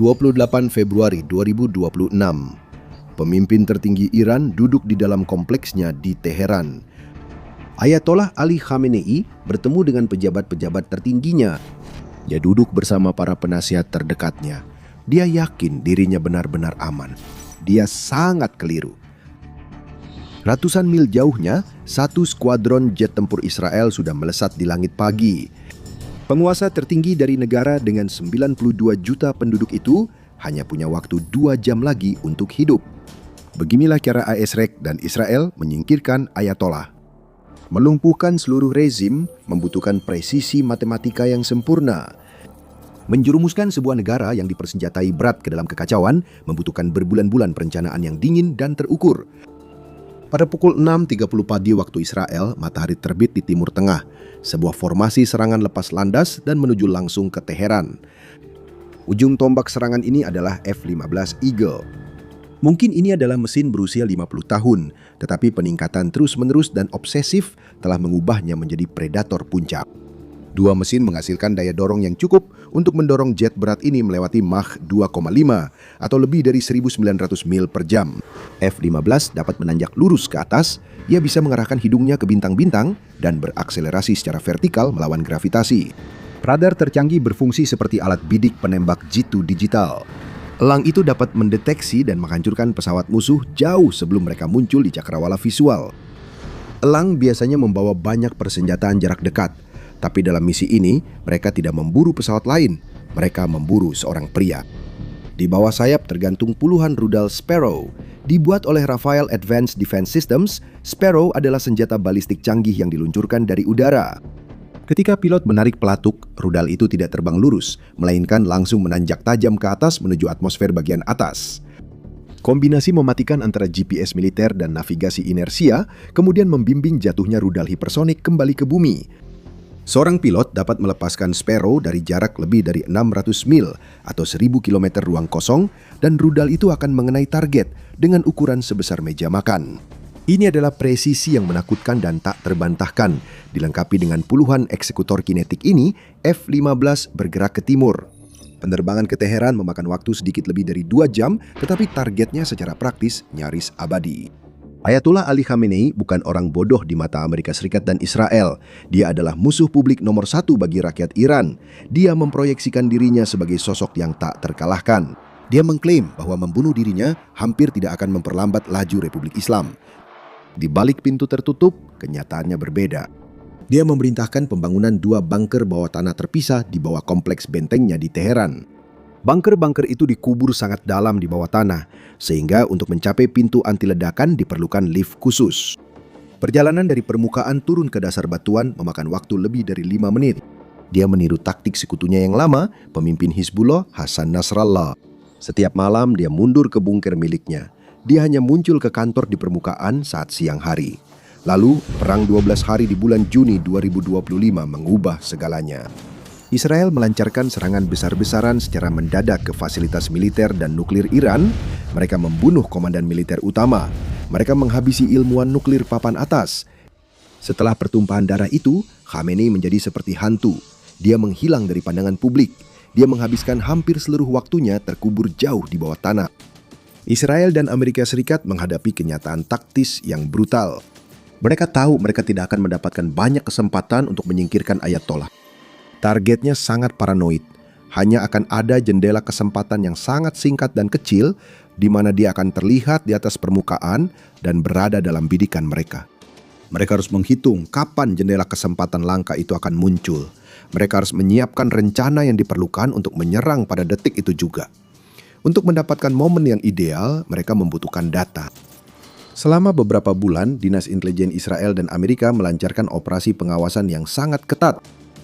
28 Februari 2026, pemimpin tertinggi Iran duduk di dalam kompleksnya di Teheran. Ayatollah Ali Khamenei bertemu dengan pejabat-pejabat tertingginya. Dia duduk bersama para penasihat terdekatnya. Dia yakin dirinya benar-benar aman. Dia sangat keliru. Ratusan mil jauhnya, satu skuadron jet tempur Israel sudah melesat di langit pagi. Penguasa tertinggi dari negara dengan 92 juta penduduk itu hanya punya waktu 2 jam lagi untuk hidup. Beginilah cara AS-REC dan Israel menyingkirkan Ayatollah. Melumpuhkan seluruh rezim membutuhkan presisi matematika yang sempurna. Menjerumuskan sebuah negara yang dipersenjatai berat ke dalam kekacauan membutuhkan berbulan-bulan perencanaan yang dingin dan terukur. Pada pukul 6.30 pagi waktu Israel, matahari terbit di Timur Tengah. Sebuah formasi serangan lepas landas dan menuju langsung ke Teheran. Ujung tombak serangan ini adalah F-15 Eagle. Mungkin ini adalah mesin berusia 50 tahun, tetapi peningkatan terus-menerus dan obsesif telah mengubahnya menjadi predator puncak. Dua mesin menghasilkan daya dorong yang cukup untuk mendorong jet berat ini melewati Mach 2,5 atau lebih dari 1.900 mil per jam. F-15 dapat menanjak lurus ke atas, ia bisa mengarahkan hidungnya ke bintang-bintang dan berakselerasi secara vertikal melawan gravitasi. Radar tercanggih berfungsi seperti alat bidik penembak jitu digital. Elang itu dapat mendeteksi dan menghancurkan pesawat musuh jauh sebelum mereka muncul di cakrawala visual. Elang biasanya membawa banyak persenjataan jarak dekat. Tapi dalam misi ini, mereka tidak memburu pesawat lain. Mereka memburu seorang pria. Di bawah sayap tergantung puluhan rudal Sparrow. Dibuat oleh Rafael Advanced Defense Systems, Sparrow adalah senjata balistik canggih yang diluncurkan dari udara. Ketika pilot menarik pelatuk, rudal itu tidak terbang lurus, melainkan langsung menanjak tajam ke atas menuju atmosfer bagian atas. Kombinasi mematikan antara GPS militer dan navigasi inersia, kemudian membimbing jatuhnya rudal hipersonik kembali ke bumi. Seorang pilot dapat melepaskan Sparrow dari jarak lebih dari 600 mil atau 1.000 km ruang kosong dan rudal itu akan mengenai target dengan ukuran sebesar meja makan. Ini adalah presisi yang menakutkan dan tak terbantahkan. Dilengkapi dengan puluhan eksekutor kinetik ini, F-15 bergerak ke timur. Penerbangan ke Teheran memakan waktu sedikit lebih dari 2 jam, tetapi targetnya secara praktis nyaris abadi. Ayatollah Ali Khamenei bukan orang bodoh di mata Amerika Serikat dan Israel. Dia adalah musuh publik nomor 1 bagi rakyat Iran. Dia memproyeksikan dirinya sebagai sosok yang tak terkalahkan. Dia mengklaim bahwa membunuh dirinya hampir tidak akan memperlambat laju Republik Islam. Di balik pintu tertutup, kenyataannya berbeda. Dia memerintahkan pembangunan 2 bunker bawah tanah terpisah di bawah kompleks bentengnya di Teheran. Bunker-bunker itu dikubur sangat dalam di bawah tanah, sehingga untuk mencapai pintu anti ledakan diperlukan lift khusus. Perjalanan dari permukaan turun ke dasar batuan memakan waktu lebih dari 5 menit. Dia meniru taktik sekutunya yang lama, pemimpin Hizbullah Hassan Nasrallah. Setiap malam dia mundur ke bunker miliknya. Dia hanya muncul ke kantor di permukaan saat siang hari. Lalu, perang 12 hari di bulan Juni 2025 mengubah segalanya. Israel melancarkan serangan besar-besaran secara mendadak ke fasilitas militer dan nuklir Iran. Mereka membunuh komandan militer utama. Mereka menghabisi ilmuwan nuklir papan atas. Setelah pertumpahan darah itu, Khamenei menjadi seperti hantu. Dia menghilang dari pandangan publik. Dia menghabiskan hampir seluruh waktunya terkubur jauh di bawah tanah. Israel dan Amerika Serikat menghadapi kenyataan taktis yang brutal. Mereka tahu mereka tidak akan mendapatkan banyak kesempatan untuk menyingkirkan Ayatollah. Targetnya sangat paranoid. Hanya akan ada jendela kesempatan yang sangat singkat dan kecil di mana dia akan terlihat di atas permukaan dan berada dalam bidikan mereka. Mereka harus menghitung kapan jendela kesempatan langka itu akan muncul. Mereka harus menyiapkan rencana yang diperlukan untuk menyerang pada detik itu juga. Untuk mendapatkan momen yang ideal, mereka membutuhkan data. Selama beberapa bulan, Dinas Intelijen Israel dan Amerika melancarkan operasi pengawasan yang sangat ketat.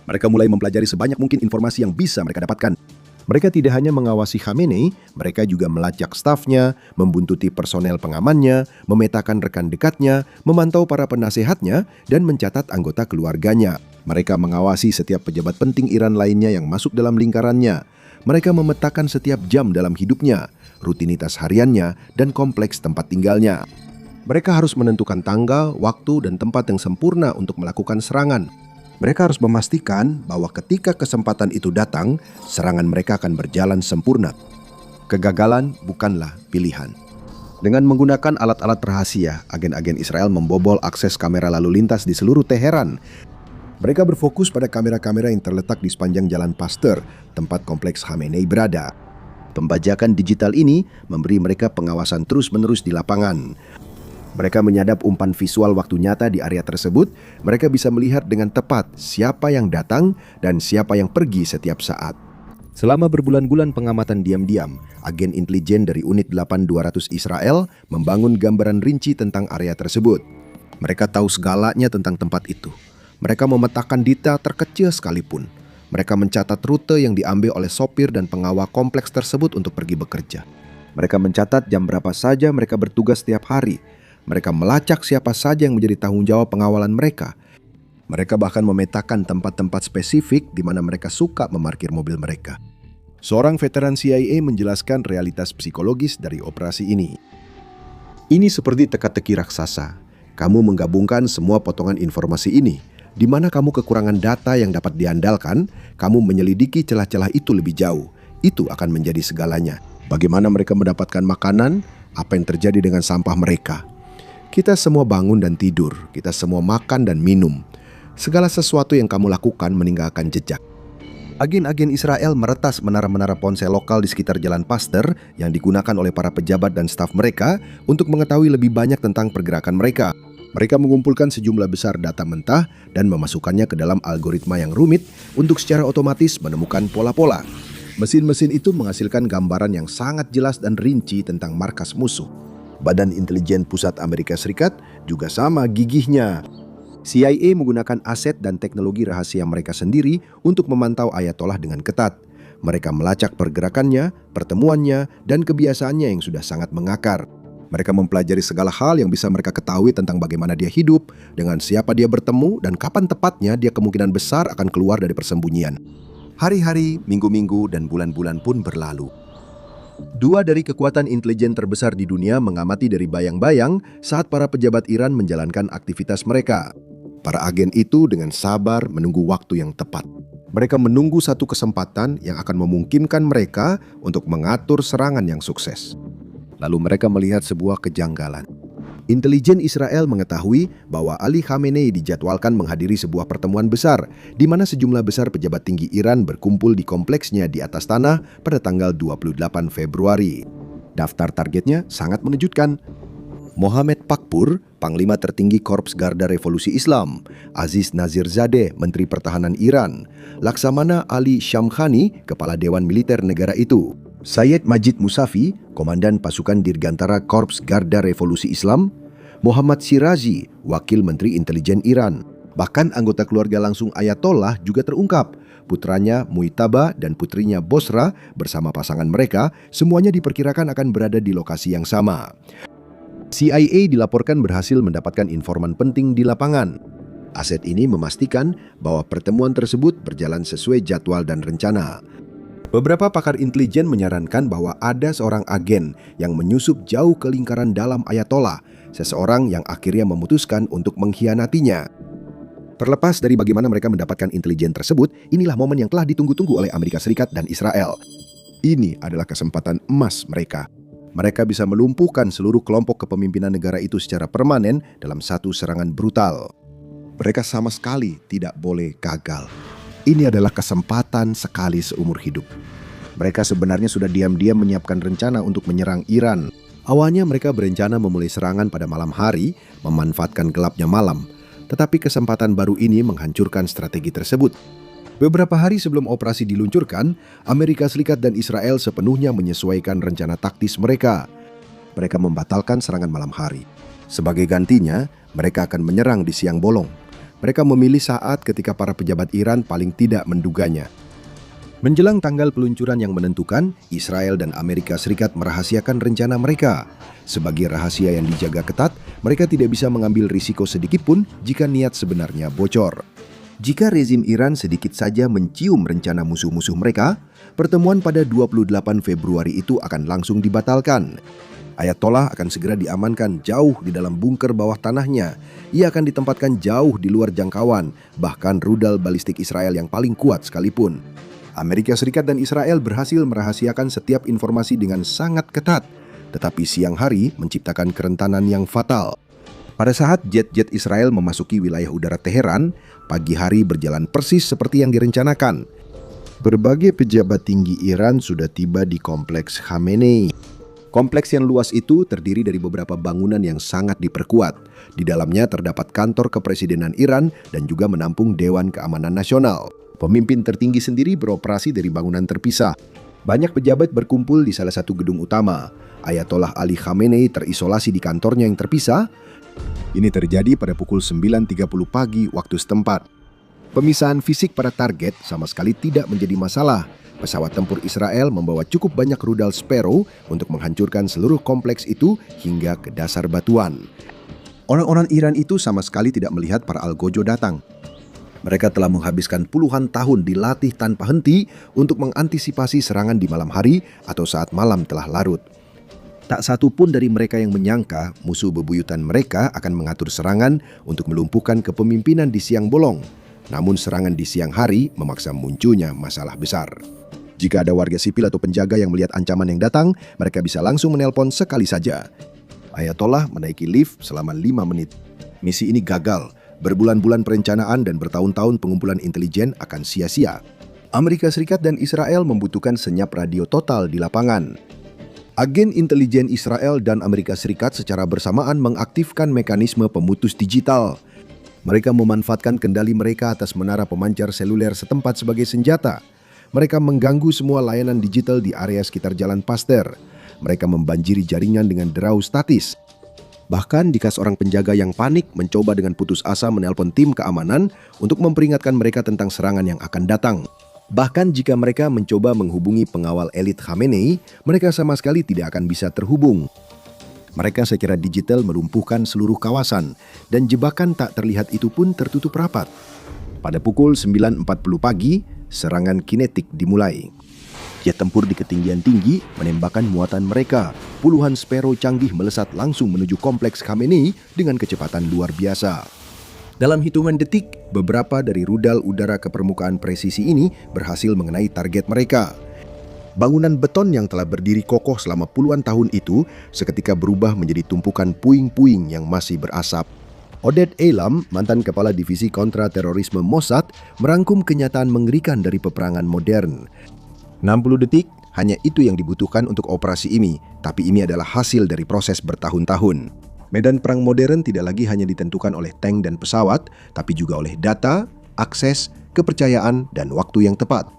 Mereka mulai mempelajari sebanyak mungkin informasi yang bisa mereka dapatkan. Mereka tidak hanya mengawasi Khamenei, mereka juga melacak stafnya, membuntuti personel pengamannya, memetakan rekan dekatnya, memantau para penasehatnya, dan mencatat anggota keluarganya. Mereka mengawasi setiap pejabat penting Iran lainnya yang masuk dalam lingkarannya. Mereka memetakan setiap jam dalam hidupnya, rutinitas hariannya, dan kompleks tempat tinggalnya. Mereka harus menentukan tanggal, waktu, dan tempat yang sempurna untuk melakukan serangan. Mereka harus memastikan bahwa ketika kesempatan itu datang, serangan mereka akan berjalan sempurna. Kegagalan bukanlah pilihan. Dengan menggunakan alat-alat rahasia, agen-agen Israel membobol akses kamera lalu lintas di seluruh Teheran. Mereka berfokus pada kamera-kamera yang terletak di sepanjang Jalan Pasteur, tempat kompleks Khamenei berada. Pembajakan digital ini memberi mereka pengawasan terus-menerus di lapangan. Mereka menyadap umpan visual waktu nyata di area tersebut. Mereka bisa melihat dengan tepat siapa yang datang dan siapa yang pergi setiap saat. Selama berbulan-bulan pengamatan diam-diam, agen intelijen dari Unit 8200 Israel membangun gambaran rinci tentang area tersebut. Mereka tahu segalanya tentang tempat itu. Mereka memetakan detail terkecil sekalipun. Mereka mencatat rute yang diambil oleh sopir dan pengawal kompleks tersebut untuk pergi bekerja. Mereka mencatat jam berapa saja mereka bertugas setiap hari. Mereka melacak siapa saja yang menjadi tanggung jawab pengawalan mereka. Mereka bahkan memetakan tempat-tempat spesifik di mana mereka suka memarkir mobil mereka. Seorang veteran CIA menjelaskan realitas psikologis dari operasi ini. Ini seperti teka-teki raksasa. Kamu menggabungkan semua potongan informasi ini. Di mana kamu kekurangan data yang dapat diandalkan, kamu menyelidiki celah-celah itu lebih jauh. Itu akan menjadi segalanya. Bagaimana mereka mendapatkan makanan, apa yang terjadi dengan sampah mereka. Kita semua bangun dan tidur, kita semua makan dan minum. Segala sesuatu yang kamu lakukan meninggalkan jejak. Agen-agen Israel meretas menara-menara ponsel lokal di sekitar Jalan Pasteur yang digunakan oleh para pejabat dan staf mereka untuk mengetahui lebih banyak tentang pergerakan mereka. Mereka mengumpulkan sejumlah besar data mentah dan memasukkannya ke dalam algoritma yang rumit untuk secara otomatis menemukan pola-pola. Mesin-mesin itu menghasilkan gambaran yang sangat jelas dan rinci tentang markas musuh. Badan Intelijen Pusat Amerika Serikat juga sama gigihnya. CIA menggunakan aset dan teknologi rahasia mereka sendiri untuk memantau Ayatollah dengan ketat. Mereka melacak pergerakannya, pertemuannya, dan kebiasaannya yang sudah sangat mengakar. Mereka mempelajari segala hal yang bisa mereka ketahui tentang bagaimana dia hidup, dengan siapa dia bertemu, dan kapan tepatnya dia kemungkinan besar akan keluar dari persembunyian. Hari-hari, minggu-minggu, dan bulan-bulan pun berlalu. Dua dari kekuatan intelijen terbesar di dunia mengamati dari bayang-bayang saat para pejabat Iran menjalankan aktivitas mereka. Para agen itu dengan sabar menunggu waktu yang tepat. Mereka menunggu satu kesempatan yang akan memungkinkan mereka untuk mengatur serangan yang sukses. Lalu mereka melihat sebuah kejanggalan. Intelijen Israel mengetahui bahwa Ali Khamenei dijadwalkan menghadiri sebuah pertemuan besar di mana sejumlah besar pejabat tinggi Iran berkumpul di kompleksnya di atas tanah pada tanggal 28 Februari. Daftar targetnya sangat mengejutkan. Mohammad Pakpur, Panglima Tertinggi Korps Garda Revolusi Islam, Aziz Nazirzadeh, Menteri Pertahanan Iran, Laksamana Ali Shamkhani, Kepala Dewan Militer negara itu, Syed Majid Musafi, Komandan Pasukan Dirgantara Korps Garda Revolusi Islam, Muhammad Shirazi, Wakil Menteri Intelijen Iran. Bahkan anggota keluarga langsung Ayatollah juga terungkap. Putranya Muitaba dan putrinya Bosra bersama pasangan mereka semuanya diperkirakan akan berada di lokasi yang sama. CIA dilaporkan berhasil mendapatkan informan penting di lapangan. Aset ini memastikan bahwa pertemuan tersebut berjalan sesuai jadwal dan rencana. Beberapa pakar intelijen menyarankan bahwa ada seorang agen yang menyusup jauh ke lingkaran dalam Ayatollah, seseorang yang akhirnya memutuskan untuk mengkhianatinya. Terlepas dari bagaimana mereka mendapatkan intelijen tersebut, inilah momen yang telah ditunggu-tunggu oleh Amerika Serikat dan Israel. Ini adalah kesempatan emas mereka. Mereka bisa melumpuhkan seluruh kelompok kepemimpinan negara itu secara permanen dalam satu serangan brutal. Mereka sama sekali tidak boleh gagal. Ini adalah kesempatan sekali seumur hidup. Mereka sebenarnya sudah diam-diam menyiapkan rencana untuk menyerang Iran. Awalnya mereka berencana memulai serangan pada malam hari, memanfaatkan gelapnya malam. Tetapi kesempatan baru ini menghancurkan strategi tersebut. Beberapa hari sebelum operasi diluncurkan, Amerika Serikat dan Israel sepenuhnya menyesuaikan rencana taktis mereka. Mereka membatalkan serangan malam hari. Sebagai gantinya, mereka akan menyerang di siang bolong. Mereka memilih saat ketika para pejabat Iran paling tidak menduganya. Menjelang tanggal peluncuran yang menentukan, Israel dan Amerika Serikat merahasiakan rencana mereka. Sebagai rahasia yang dijaga ketat, mereka tidak bisa mengambil risiko sedikit pun jika niat sebenarnya bocor. Jika rezim Iran sedikit saja mencium rencana musuh-musuh mereka, pertemuan pada 28 Februari itu akan langsung dibatalkan. Ayatollah akan segera diamankan jauh di dalam bunker bawah tanahnya. Ia akan ditempatkan jauh di luar jangkauan, bahkan rudal balistik Israel yang paling kuat sekalipun. Amerika Serikat dan Israel berhasil merahasiakan setiap informasi dengan sangat ketat, tetapi siang hari menciptakan kerentanan yang fatal. Pada saat jet-jet Israel memasuki wilayah udara Teheran, pagi hari berjalan persis seperti yang direncanakan. Berbagai pejabat tinggi Iran sudah tiba di kompleks Khamenei. Kompleks yang luas itu terdiri dari beberapa bangunan yang sangat diperkuat. Di dalamnya terdapat kantor kepresidenan Iran dan juga menampung Dewan Keamanan Nasional. Pemimpin tertinggi sendiri beroperasi dari bangunan terpisah. Banyak pejabat berkumpul di salah satu gedung utama. Ayatollah Ali Khamenei terisolasi di kantornya yang terpisah. Ini terjadi pada pukul 9.30 pagi waktu setempat. Pemisahan fisik pada target sama sekali tidak menjadi masalah. Pesawat tempur Israel membawa cukup banyak rudal Sparrow untuk menghancurkan seluruh kompleks itu hingga ke dasar batuan. Orang-orang Iran itu sama sekali tidak melihat para Algojo datang. Mereka telah menghabiskan puluhan tahun dilatih tanpa henti untuk mengantisipasi serangan di malam hari atau saat malam telah larut. Tak satu pun dari mereka yang menyangka musuh bebuyutan mereka akan mengatur serangan untuk melumpuhkan kepemimpinan di siang bolong. Namun serangan di siang hari memaksa munculnya masalah besar. Jika ada warga sipil atau penjaga yang melihat ancaman yang datang, mereka bisa langsung menelpon sekali saja. Ayatollah menaiki lift selama 5 menit. Misi ini gagal. Berbulan-bulan perencanaan dan bertahun-tahun pengumpulan intelijen akan sia-sia. Amerika Serikat dan Israel membutuhkan senyap radio total di lapangan. Agen intelijen Israel dan Amerika Serikat secara bersamaan mengaktifkan mekanisme pemutus digital. Mereka memanfaatkan kendali mereka atas menara pemancar seluler setempat sebagai senjata. Mereka mengganggu semua layanan digital di area sekitar Jalan Pasteur. Mereka membanjiri jaringan dengan derau statis. Bahkan jika seorang penjaga yang panik mencoba dengan putus asa menelpon tim keamanan untuk memperingatkan mereka tentang serangan yang akan datang. Bahkan jika mereka mencoba menghubungi pengawal elit Khamenei, mereka sama sekali tidak akan bisa terhubung. Mereka secara digital melumpuhkan seluruh kawasan dan jebakan tak terlihat itu pun tertutup rapat. Pada pukul 9.40 pagi, serangan kinetik dimulai. Jet tempur di ketinggian tinggi menembakkan muatan mereka. Puluhan Sparrow canggih melesat langsung menuju kompleks Khamenei dengan kecepatan luar biasa. Dalam hitungan detik, beberapa dari rudal udara ke permukaan presisi ini berhasil mengenai target mereka. Bangunan beton yang telah berdiri kokoh selama puluhan tahun itu seketika berubah menjadi tumpukan puing-puing yang masih berasap. Oded Eilam, mantan kepala divisi kontra-terorisme Mossad, merangkum kenyataan mengerikan dari peperangan modern. 60 detik, hanya itu yang dibutuhkan untuk operasi ini, tapi ini adalah hasil dari proses bertahun-tahun. Medan perang modern tidak lagi hanya ditentukan oleh tank dan pesawat, tapi juga oleh data, akses, kepercayaan, dan waktu yang tepat.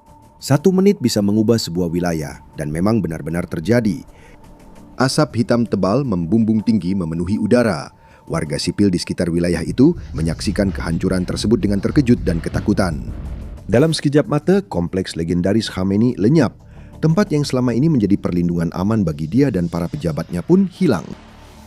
1 menit bisa mengubah sebuah wilayah, dan memang benar-benar terjadi. Asap hitam tebal membumbung tinggi memenuhi udara. Warga sipil di sekitar wilayah itu menyaksikan kehancuran tersebut dengan terkejut dan ketakutan. Dalam sekejap mata, kompleks legendaris Khamenei lenyap. Tempat yang selama ini menjadi perlindungan aman bagi dia dan para pejabatnya pun hilang.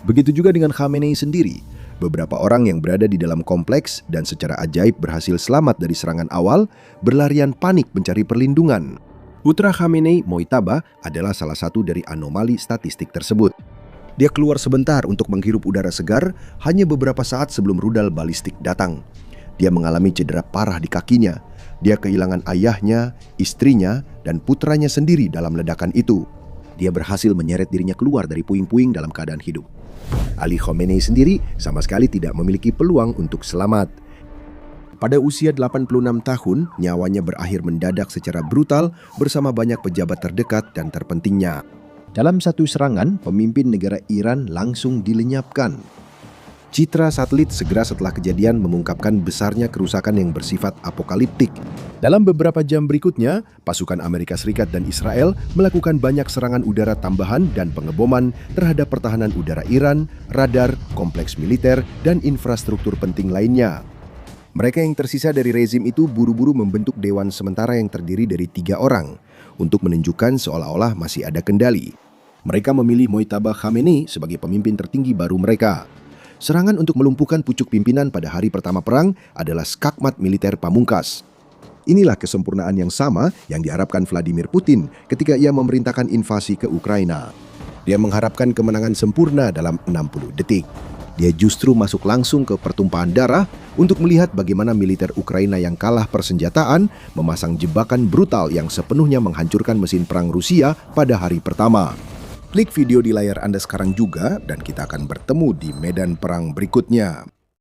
Begitu juga dengan Khamenei sendiri. Beberapa orang yang berada di dalam kompleks dan secara ajaib berhasil selamat dari serangan awal, berlarian panik mencari perlindungan. Putra Khamenei, Mojtaba, adalah salah satu dari anomali statistik tersebut. Dia keluar sebentar untuk menghirup udara segar hanya beberapa saat sebelum rudal balistik datang. Dia mengalami cedera parah di kakinya. Dia kehilangan ayahnya, istrinya, dan putranya sendiri dalam ledakan itu. Dia berhasil menyeret dirinya keluar dari puing-puing dalam keadaan hidup. Ali Khamenei sendiri sama sekali tidak memiliki peluang untuk selamat. Pada usia 86 tahun, nyawanya berakhir mendadak secara brutal bersama banyak pejabat terdekat dan terpentingnya. Dalam satu serangan, pemimpin negara Iran langsung dilenyapkan. Citra satelit segera setelah kejadian mengungkapkan besarnya kerusakan yang bersifat apokaliptik. Dalam beberapa jam berikutnya, pasukan Amerika Serikat dan Israel melakukan banyak serangan udara tambahan dan pengeboman terhadap pertahanan udara Iran, radar, kompleks militer, dan infrastruktur penting lainnya. Mereka yang tersisa dari rezim itu buru-buru membentuk dewan sementara yang terdiri dari 3 orang untuk menunjukkan seolah-olah masih ada kendali. Mereka memilih Mojtaba Khamenei sebagai pemimpin tertinggi baru mereka. Serangan untuk melumpuhkan pucuk pimpinan pada hari pertama perang adalah skakmat militer pamungkas. Inilah kesempurnaan yang sama yang diharapkan Vladimir Putin ketika ia memerintahkan invasi ke Ukraina. Dia mengharapkan kemenangan sempurna dalam 60 detik. Dia justru masuk langsung ke pertumpahan darah untuk melihat bagaimana militer Ukraina yang kalah persenjataan memasang jebakan brutal yang sepenuhnya menghancurkan mesin perang Rusia pada hari pertama. Klik video di layar Anda sekarang juga dan kita akan bertemu di medan perang berikutnya.